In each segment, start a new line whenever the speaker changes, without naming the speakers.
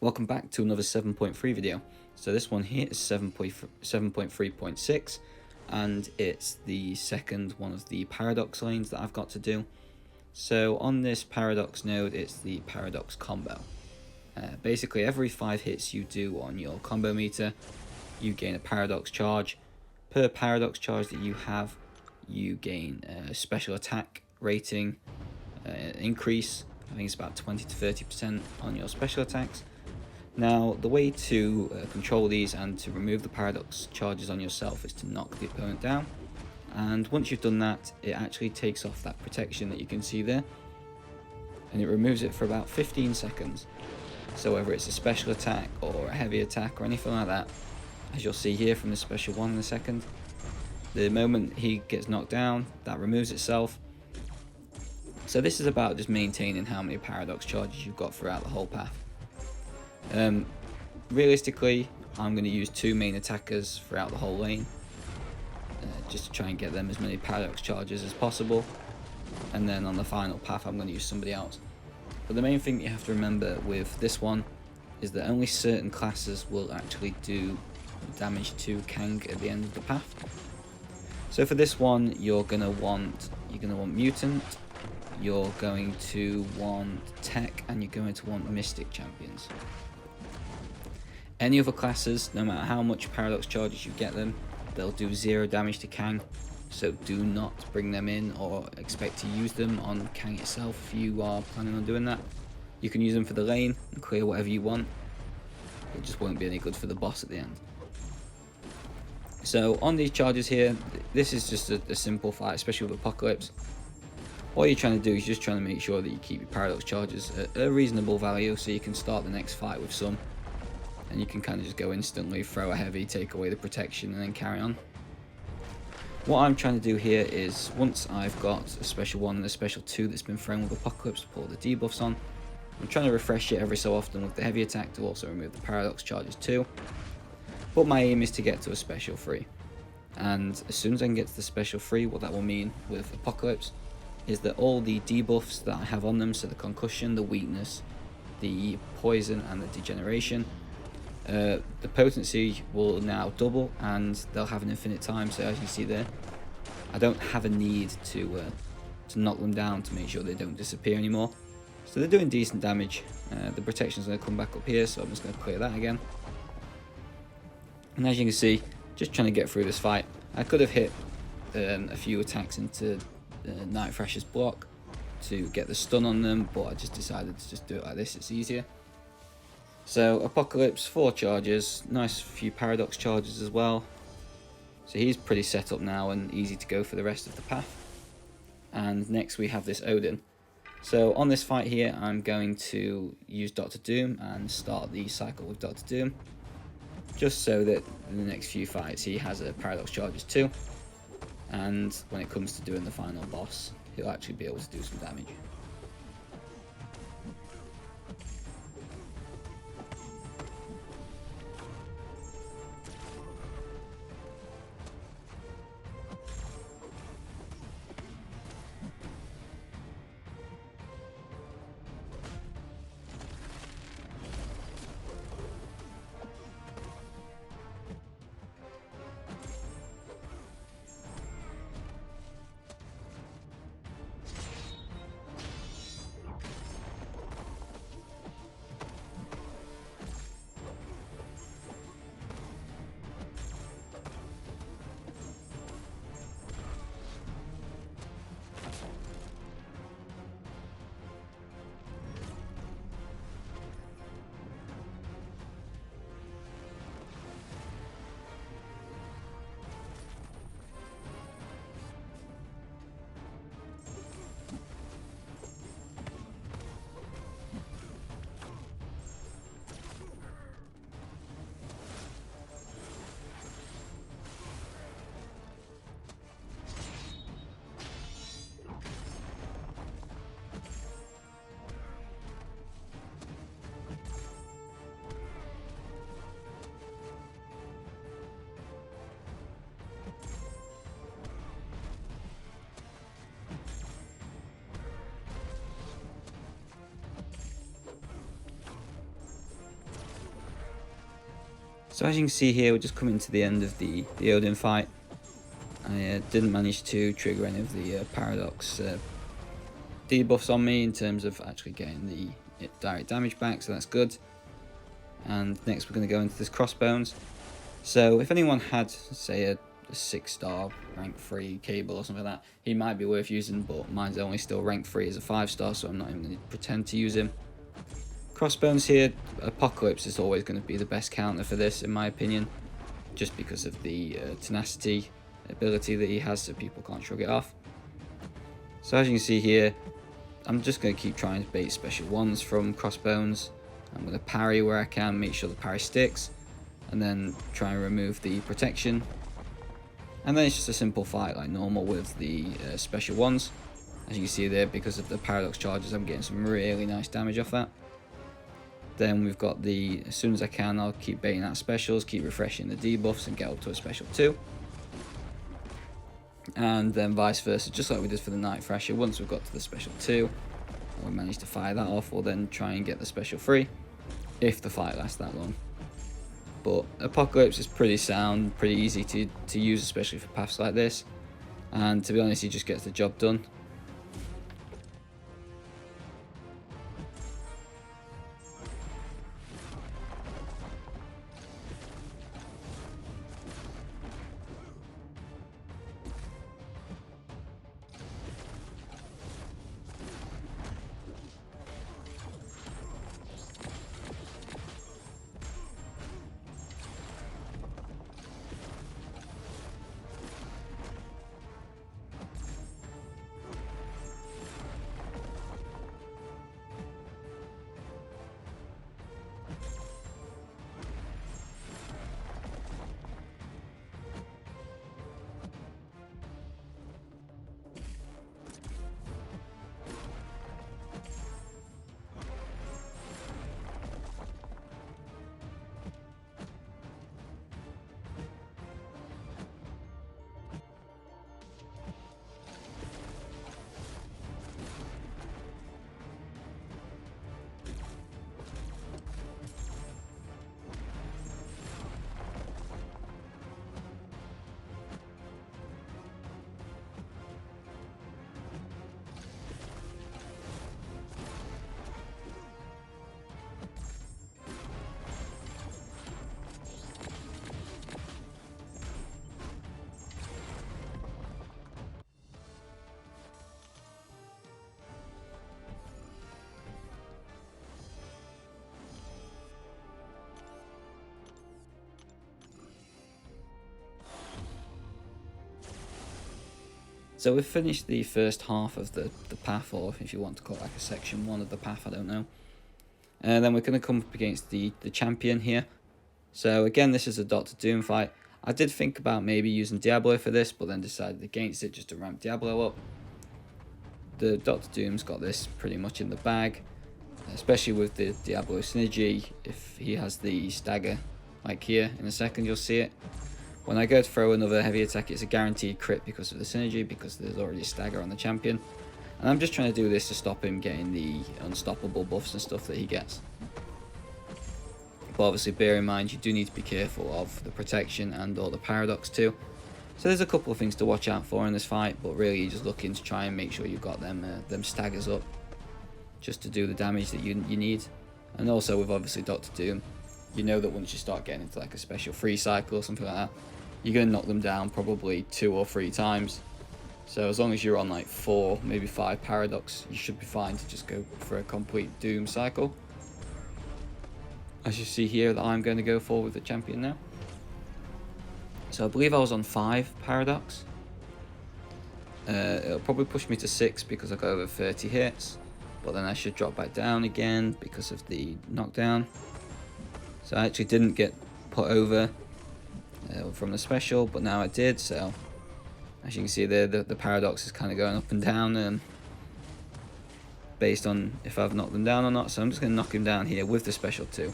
Welcome back to another 7.3 video. So this one here is 7.3.6 and it's the second one of the paradox lanes that I've got to do. So on this paradox node, it's the paradox combo. Basically every 5 hits you do on your combo meter, you gain a paradox charge. Per paradox charge that you have, you gain a special attack rating increase. I think it's about 20 to 30% on your special attacks. Now, the way to control these and to remove the paradox charges on yourself is to knock the opponent down. And once you've done that, it actually takes off that protection that you can see there. And it removes it for about 15 seconds. So whether it's a special attack or a heavy attack or anything like that, as you'll see here from the special one in a second, the moment he gets knocked down, that removes itself. So this is about just maintaining how many paradox charges you've got throughout the whole path. Realistically, I'm going to use 2 main attackers throughout the whole lane, just to try and get them as many paradox charges as possible, and then on the final path I'm going to use somebody else. But the main thing you have to remember with this one is that only certain classes will actually do damage to Kang at the end of the path. So for this one, you're going to want Mutant, you're going to want Tech, and you're going to want Mystic champions. Any other classes, no matter how much paradox charges you get them, they'll do 0 damage to Kang, so do not bring them in or expect to use them on Kang itself if you are planning on doing that. You can use them for the lane and clear whatever you want, it just won't be any good for the boss at the end. So on these charges here, this is just a simple fight, especially with Apocalypse. What you're trying to do is just trying to make sure that you keep your paradox charges at a reasonable value so you can start the next fight with some. And you can kind of just go instantly, throw a heavy, take away the protection, and then carry on. What I'm trying to do here is, once I've got a special 1 and a special 2 that's been thrown with Apocalypse to put the debuffs on, I'm trying to refresh it every so often with the heavy attack to also remove the paradox charges too. But my aim is to get to a special 3. And as soon as I can get to the special 3, what that will mean with Apocalypse is that all the debuffs that I have on them, so the concussion, the weakness, the poison, and the degeneration, the potency will now double and they'll have an infinite time. So as you see there, I don't have a need to knock them down to make sure they don't disappear anymore. So they're doing decent damage. The protection's going to come back up here, so I'm just going to clear that again. And as you can see, just trying to get through this fight. I could have hit a few attacks into Night Thrasher's block to get the stun on them, but I just decided to just do it like this, it's easier. So Apocalypse, 4 charges, nice few paradox charges as well. So he's pretty set up now and easy to go for the rest of the path. And next we have this Odin. So on this fight here, I'm going to use Dr. Doom and start the cycle with Dr. Doom, just so that in the next few fights he has a paradox charges too. And when it comes to doing the final boss, he'll actually be able to do some damage. So as you can see here, we're just coming to the end of the Odin fight. I didn't manage to trigger any of the Paradox debuffs on me in terms of actually getting the direct damage back, so that's good. And next we're going to go into this Crossbones. So if anyone had, say, a 6-star rank 3 cable or something like that, he might be worth using, but mine's only still rank 3 as a 5-star, so I'm not even going to pretend to use him. Crossbones here, Apocalypse is always going to be the best counter for this, in my opinion, just because of the tenacity ability that he has, so people can't shrug it off. So as you can see here, I'm just going to keep trying to bait special ones from Crossbones. I'm going to parry where I can, make sure the parry sticks, and then try and remove the protection. And then it's just a simple fight like normal with the special ones. As you can see there, because of the Paradox charges, I'm getting some really nice damage off that. Then we've got the, as soon as I can, I'll keep baiting out specials, keep refreshing the debuffs and get up to a special 2. And then vice versa, just like we did for the Night Thrasher. Once we've got to the special 2, we manage to fire that off, we'll then try and get the special 3, if the fight lasts that long. But Apocalypse is pretty sound, pretty easy to use, especially for paths like this. And to be honest, he just gets the job done. So we've finished the first half of the path, or if you want to call it like a section 1 of the path, I don't know. And then we're going to come up against the champion here. So again, this is a Dr. Doom fight. I did think about maybe using Diablo for this, but then decided against it just to ramp Diablo up. The Dr. Doom's got this pretty much in the bag, especially with the Diablo synergy. If he has the stagger, like here, in a second you'll see it. When I go to throw another heavy attack, it's a guaranteed crit because of the synergy, because there's already a stagger on the champion. And I'm just trying to do this to stop him getting the unstoppable buffs and stuff that he gets. But obviously bear in mind, you do need to be careful of the protection and or the paradox too. So there's a couple of things to watch out for in this fight, but really you're just looking to try and make sure you've got them staggers up, just to do the damage that you need. And also with obviously Dr. Doom, you know that once you start getting into like a special 3 cycle or something like that, you're going to knock them down probably 2 or 3 times. So as long as you're on like 4, maybe 5 paradox, you should be fine to just go for a complete Doom cycle. As you see here, that I'm going to go for with the champion now. So I believe I was on 5 paradox. It'll probably push me to 6 because I got over 30 hits, but then I should drop back down again because of the knockdown. So I actually didn't get put over from the special, but now I did. So as you can see there, the paradox is kind of going up and down based on if I've knocked them down or not. So I'm just going to knock him down here with the special too,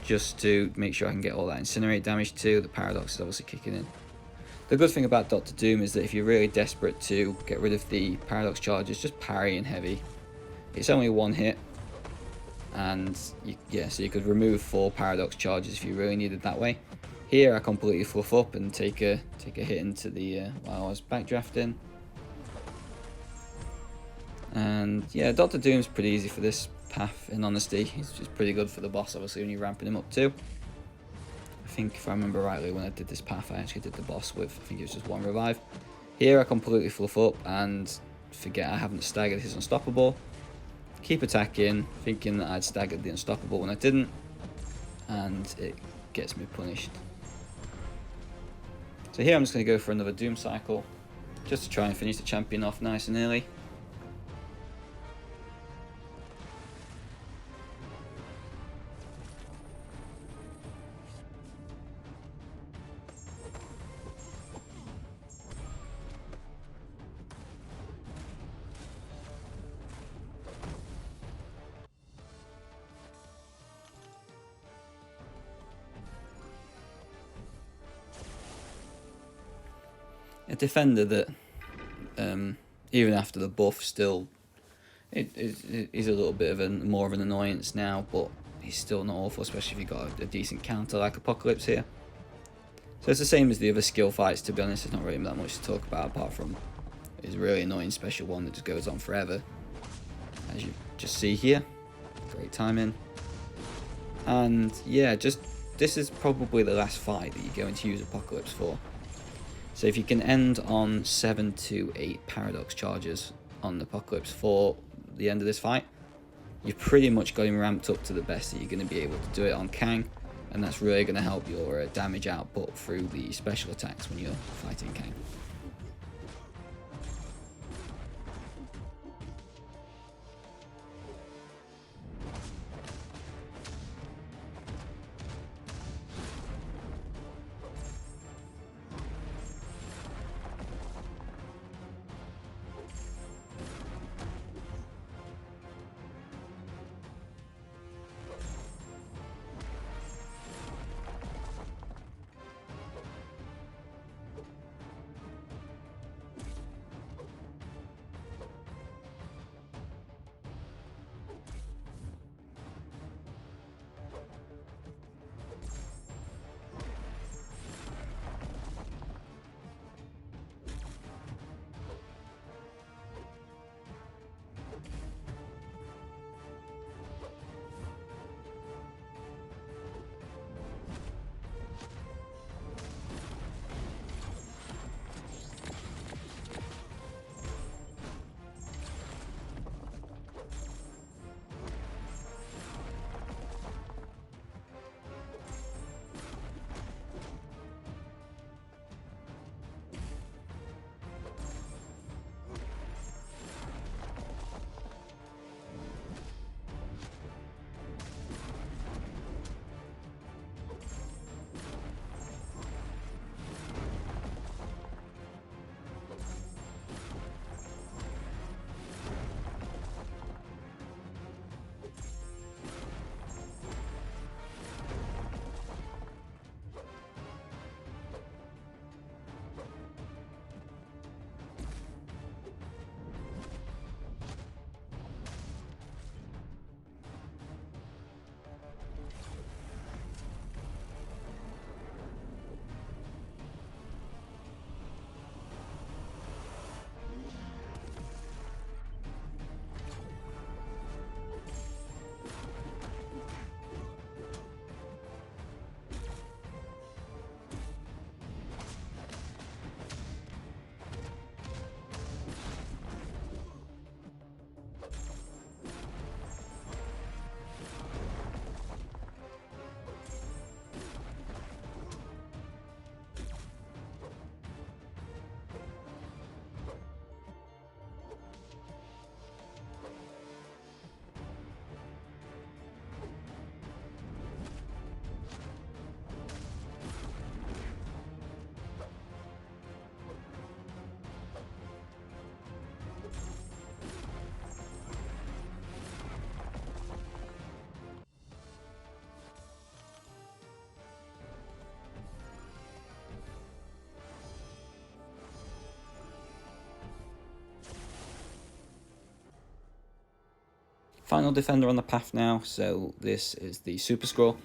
just to make sure I can get all that incinerate damage too. The paradox is obviously kicking in. The good thing about Dr. Doom is that if you're really desperate to get rid of the paradox charges, just parry and heavy. It's only 1 hit, and so you could remove 4 paradox charges if you really needed that way. Here I completely fluff up and take a hit into the while I was backdrafting. And yeah, Dr. Doom's pretty easy for this path, in honesty. He's just pretty good for the boss, obviously, when you're ramping him up too. I think if I remember rightly, when I did this path, I actually did the boss with, I think it was just 1 revive. Here I completely fluff up and forget I haven't staggered his unstoppable. Keep attacking, thinking that I'd staggered the unstoppable when I didn't, and it gets me punished. So here I'm just going to go for another Doom cycle, just to try and finish the champion off nice and early. A defender that, even after the buff, still he's a little bit of more of an annoyance now, but he's still not awful, especially if you've got a decent counter like Apocalypse here. So it's the same as the other skill fights, to be honest. There's not really that much to talk about apart from his really annoying special one that just goes on forever, as you just see here. Great timing. And yeah, this is probably the last fight that you're going to use Apocalypse for. So if you can end on 7 to 8 paradox charges on Apocalypse for the end of this fight, you've pretty much got him ramped up to the best that you're going to be able to do it on Kang, and that's really going to help your damage output through the special attacks when you're fighting Kang. Final defender on the path now, so this is the Super Skrull.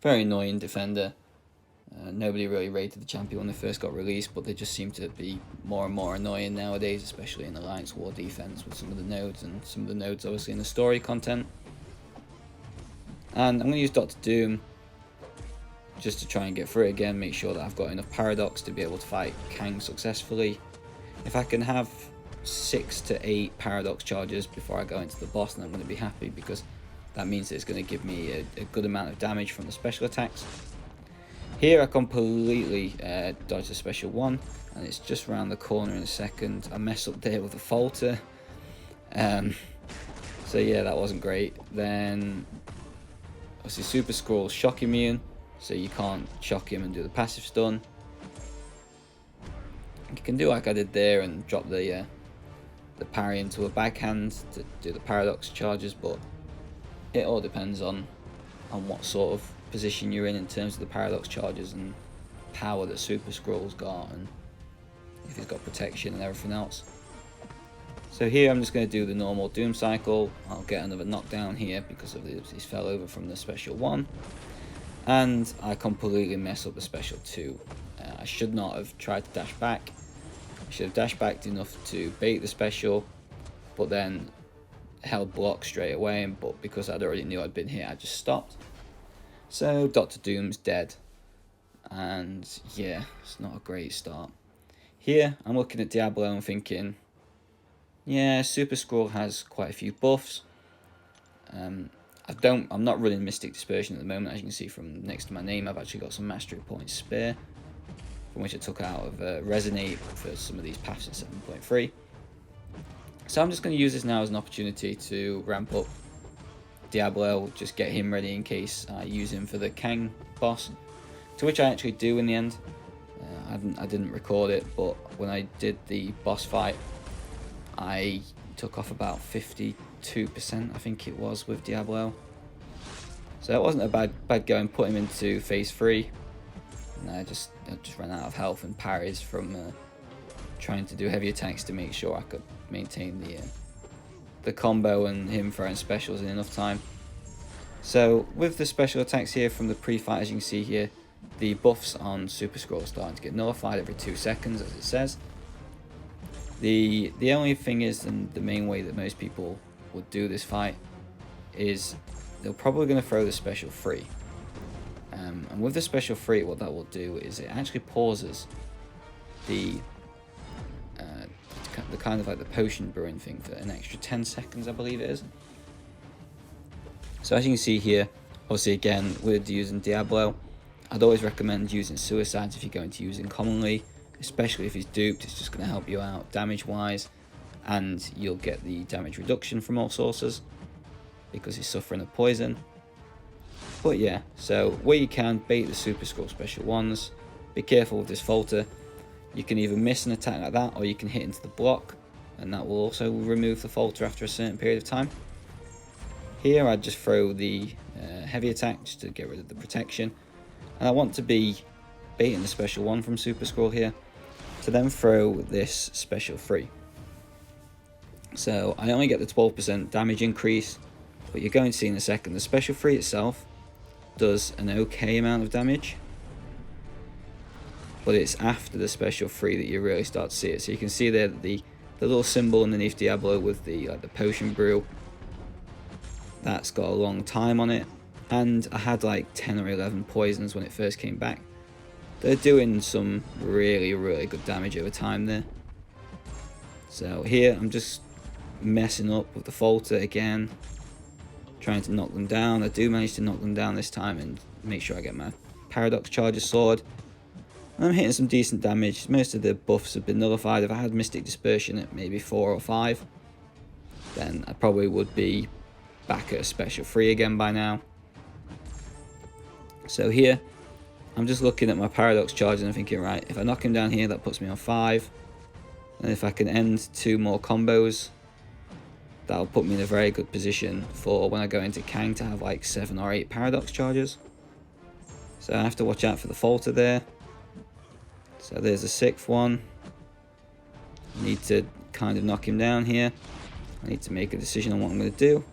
Very annoying defender. Nobody really rated the champion when they first got released, but they just seem to be more and more annoying nowadays, especially in Alliance War defense with some of the nodes, and some of the nodes obviously in the story content. And I'm going to use Dr. Doom just to try and get through it again, make sure that I've got enough Paradox to be able to fight Kang successfully. If I can have 6 to 8 Paradox charges before I go into the boss, then I'm going to be happy, because that means that it's going to give me a good amount of damage from the special attacks. Here I completely dodged the special one, and it's just around the corner in a second. I mess up there with a falter. So yeah, that wasn't great. Then obviously Super Skrull shock immune, so you can't shock him and do the passive stun. You can do like I did there and drop the parry into a backhand to do the paradox charges, but it all depends on what sort of position you're in terms of the paradox charges and power that Super Skrull's got, and if he's got protection and everything else. So here I'm just going to do the normal Doom cycle. I'll get another knockdown here because of this fell over from the special 1, and I completely mess up the special 2. I should not have tried to dash back. I should have dashed back enough to bait the special, but then held block straight away, but because I'd already knew I'd been hit, I just stopped. So Dr. Doom's dead, and yeah, it's not a great start. Here I'm looking at Diablo and thinking, yeah, Super Skrull has quite a few buffs. I'm not running Mystic Dispersion at the moment. As you can see from next to my name, I've actually got some Mastery points spare, from which I took out of Resonate for some of these paths in 7.3. So I'm just going to use this now as an opportunity to ramp up Diablo, just get him ready in case I use him for the Kang boss, to which I actually do in the end. I didn't record it, but when I did the boss fight, I took off about 52%, I think it was, with Diablo. So it wasn't a bad go, and put him into phase 3. And I just ran out of health and parries from trying to do heavy attacks to make sure I could maintain the combo and him throwing specials in enough time. So with the special attacks here from the pre-fight, as you can see here, the buffs on Super Skrull are starting to get nullified every 2 seconds, as it says. The only thing is, and the main way that most people would do this fight, is they're probably going to throw the special 3. And with the special 3, what that will do is it actually pauses the kind of like the potion brewing thing for an extra 10 seconds, I believe it is. So as you can see here, obviously again, with using Diablo, I'd always recommend using Suicides if you're going to use him commonly, especially if he's duped. It's just going to help you out damage wise, and you'll get the damage reduction from all sources because he's suffering a poison. But yeah, so where you can, bait the Super Skrull special 1s, be careful with this falter. You can either miss an attack like that, or you can hit into the block, and that will also remove the falter after a certain period of time. Here I'd just throw the heavy attack just to get rid of the protection, and I want to be baiting the special 1 from Super Skrull here to then throw this special 3. So I only get the 12% damage increase, but you're going to see in a second the special 3 itself does an okay amount of damage, but it's after the special 3 that you really start to see it. So you can see there that the little symbol underneath Diablo with the potion brew, that's got a long time on it, and I had like 10 or 11 poisons when it first came back. They're doing some really good damage over time there. So here I'm just messing up with the falter again, trying to knock them down. I do manage to knock them down this time and make sure I get my Paradox Charger sword. I'm hitting some decent damage. Most of the buffs have been nullified. If I had Mystic Dispersion at maybe 4 or 5, then I probably would be back at a special 3 again by now. So here, I'm just looking at my Paradox Charge and I'm thinking, right, if I knock him down here, that puts me on 5. And if I can end 2 more combos, that'll put me in a very good position for when I go into Kang to have like 7 or 8 Paradox Charges. So I have to watch out for the falter there. So there's a 6th one. I need to kind of knock him down here. I need to make a decision on what I'm going to do.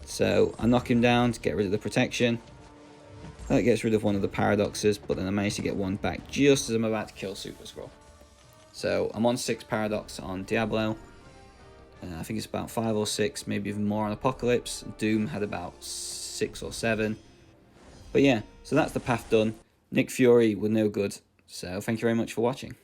So I knock him down to get rid of the protection. That gets rid of one of the paradoxes, but then I managed to get one back just as I'm about to kill Super Scroll. So I'm on 6 paradox on Diablo. I think it's about 5 or 6, maybe even more on Apocalypse. Doom had about 6 or 7. But yeah, so that's the path done. Nick Fury were no good. So thank you very much for watching.